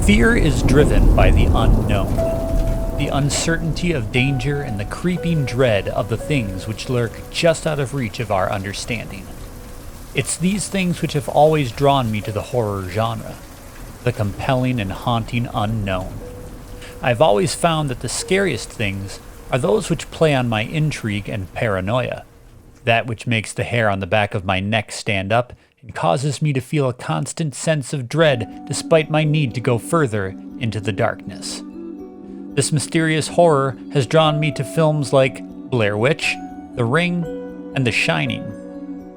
Fear is driven by the unknown, the uncertainty of danger and the creeping dread of the things which lurk just out of reach of our understanding. It's these things which have always drawn me to the horror genre, the compelling and haunting unknown. I've always found that the scariest things are those which play on my intrigue and paranoia, that which makes the hair on the back of my neck stand up and causes me to feel a constant sense of dread despite my need to go further into the darkness. This mysterious horror has drawn me to films like Blair Witch, The Ring, and The Shining,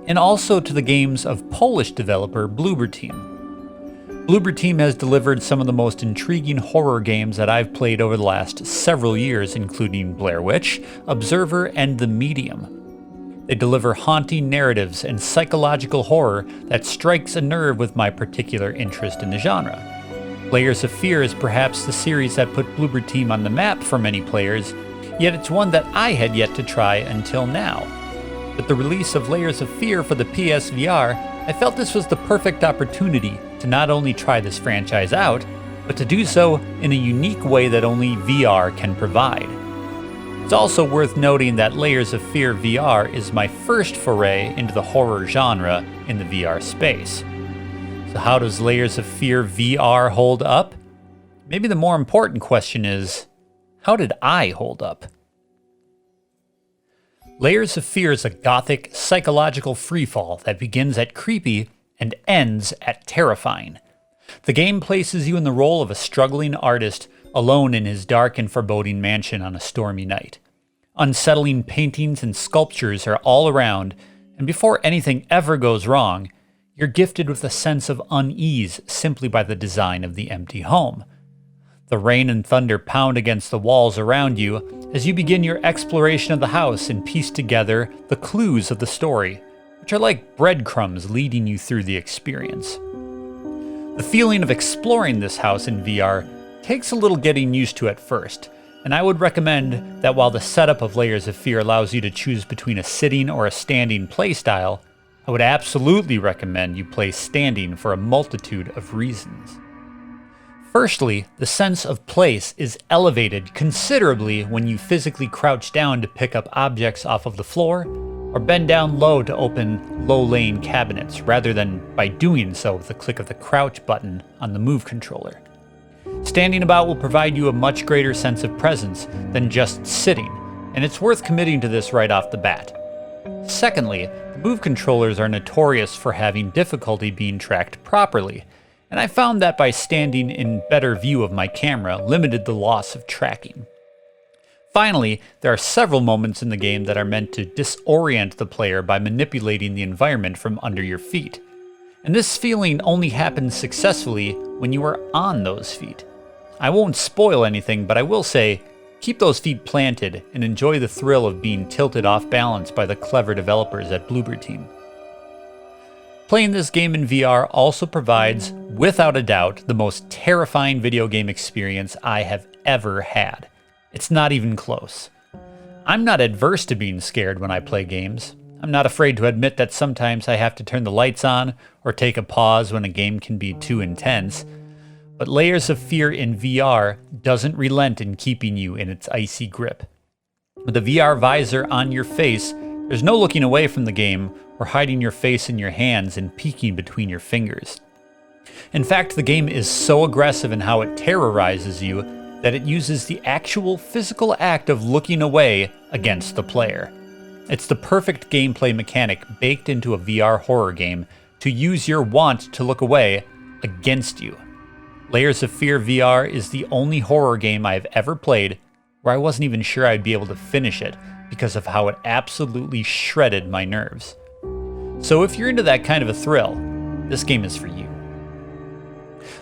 and also to the games of Polish developer Bloober Team. Bloober Team has delivered some of the most intriguing horror games that I've played over the last several years, including Blair Witch, Observer, and The Medium. They deliver haunting narratives and psychological horror that strikes a nerve with my particular interest in the genre. Layers of Fear is perhaps the series that put Bloober Team on the map for many players, yet it's one that I had yet to try until now. With the release of Layers of Fear for the PSVR, I felt this was the perfect opportunity to not only try this franchise out, but to do so in a unique way that only VR can provide. It's also worth noting that Layers of Fear VR is my first foray into the horror genre in the VR space. So how does Layers of Fear VR hold up? Maybe the more important question is, how did I hold up? Layers of Fear is a gothic, psychological freefall that begins at creepy and ends at terrifying. The game places you in the role of a struggling artist alone in his dark and foreboding mansion on a stormy night. Unsettling paintings and sculptures are all around, and before anything ever goes wrong, you're gifted with a sense of unease simply by the design of the empty home. The rain and thunder pound against the walls around you as you begin your exploration of the house and piece together the clues of the story, which are like breadcrumbs leading you through the experience. The feeling of exploring this house in VR takes a little getting used to at first, and I would recommend that while the setup of Layers of Fear allows you to choose between a sitting or a standing playstyle, I would absolutely recommend you play standing for a multitude of reasons. Firstly, the sense of place is elevated considerably when you physically crouch down to pick up objects off of the floor, or bend down low to open low-laying cabinets, rather than by doing so with a click of the crouch button on the Move controller. Standing about will provide you a much greater sense of presence than just sitting, and it's worth committing to this right off the bat. Secondly, the Move controllers are notorious for having difficulty being tracked properly, and I found that by standing in better view of my camera limited the loss of tracking. Finally, there are several moments in the game that are meant to disorient the player by manipulating the environment from under your feet. And this feeling only happens successfully when you are on those feet. I won't spoil anything, but I will say, keep those feet planted and enjoy the thrill of being tilted off balance by the clever developers at Bloober Team. Playing this game in VR also provides, without a doubt, the most terrifying video game experience I have ever had. It's not even close. I'm not adverse to being scared when I play games. I'm not afraid to admit that sometimes I have to turn the lights on or take a pause when a game can be too intense. But Layers of Fear in VR doesn't relent in keeping you in its icy grip. With a VR visor on your face, there's no looking away from the game or hiding your face in your hands and peeking between your fingers. In fact, the game is so aggressive in how it terrorizes you that it uses the actual physical act of looking away against the player. It's the perfect gameplay mechanic baked into a VR horror game to use your want to look away against you. Layers of Fear VR is the only horror game I've ever played where I wasn't even sure I'd be able to finish it because of how it absolutely shredded my nerves. So if you're into that kind of a thrill, this game is for you.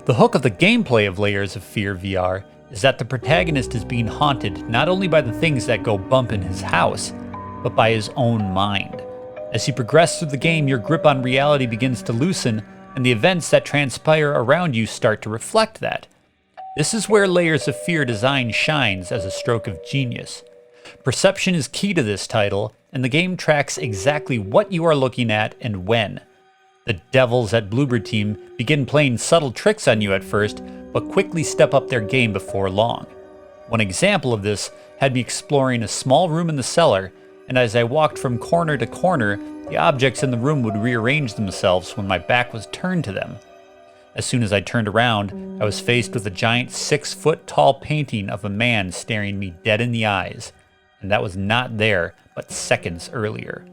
The hook of the gameplay of Layers of Fear VR is that the protagonist is being haunted not only by the things that go bump in his house, but by his own mind. As you progress through the game, your grip on reality begins to loosen, and the events that transpire around you start to reflect that. This is where Layers of Fear design shines as a stroke of genius. Perception is key to this title, and the game tracks exactly what you are looking at and when. The devils at Bloober Team begin playing subtle tricks on you at first, but quickly step up their game before long. One example of this had me exploring a small room in the cellar, and as I walked from corner to corner, the objects in the room would rearrange themselves when my back was turned to them. As soon as I turned around, I was faced with a giant 6-foot-tall painting of a man staring me dead in the eyes, and that was not there but seconds earlier.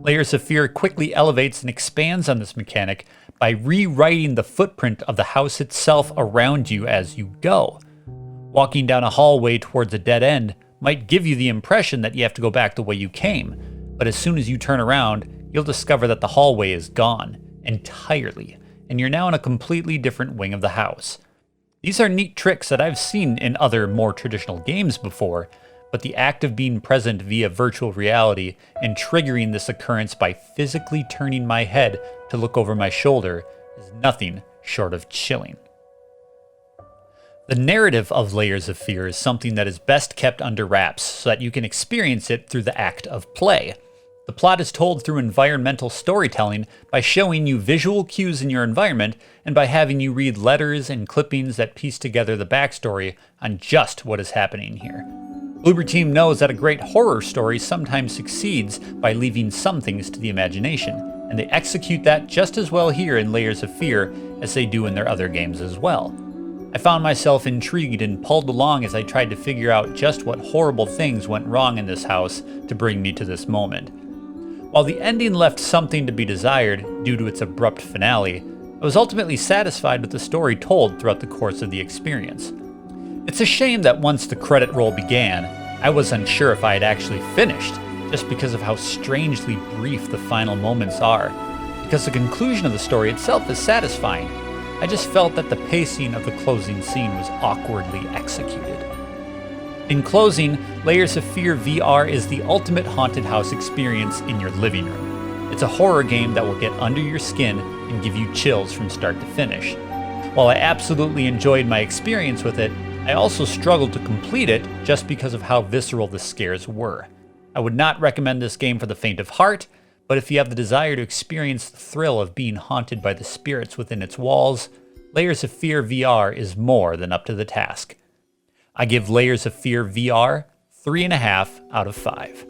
Layers of Fear quickly elevates and expands on this mechanic by rewriting the footprint of the house itself around you as you go. Walking down a hallway towards a dead end might give you the impression that you have to go back the way you came, but as soon as you turn around, you'll discover that the hallway is gone entirely, and you're now in a completely different wing of the house. These are neat tricks that I've seen in other more traditional games before, but the act of being present via virtual reality and triggering this occurrence by physically turning my head to look over my shoulder is nothing short of chilling. The narrative of Layers of Fear is something that is best kept under wraps so that you can experience it through the act of play. The plot is told through environmental storytelling by showing you visual cues in your environment and by having you read letters and clippings that piece together the backstory on just what is happening here. Bloober Team knows that a great horror story sometimes succeeds by leaving some things to the imagination, and they execute that just as well here in Layers of Fear as they do in their other games as well. I found myself intrigued and pulled along as I tried to figure out just what horrible things went wrong in this house to bring me to this moment. While the ending left something to be desired due to its abrupt finale, I was ultimately satisfied with the story told throughout the course of the experience. It's a shame that once the credit roll began, I was unsure if I had actually finished, just because of how strangely brief the final moments are. Because the conclusion of the story itself is satisfying, I just felt that the pacing of the closing scene was awkwardly executed. In closing, Layers of Fear VR is the ultimate haunted house experience in your living room. It's a horror game that will get under your skin and give you chills from start to finish. While I absolutely enjoyed my experience with it, I also struggled to complete it just because of how visceral the scares were. I would not recommend this game for the faint of heart, but if you have the desire to experience the thrill of being haunted by the spirits within its walls, Layers of Fear VR is more than up to the task. I give Layers of Fear VR 3.5 out of 5.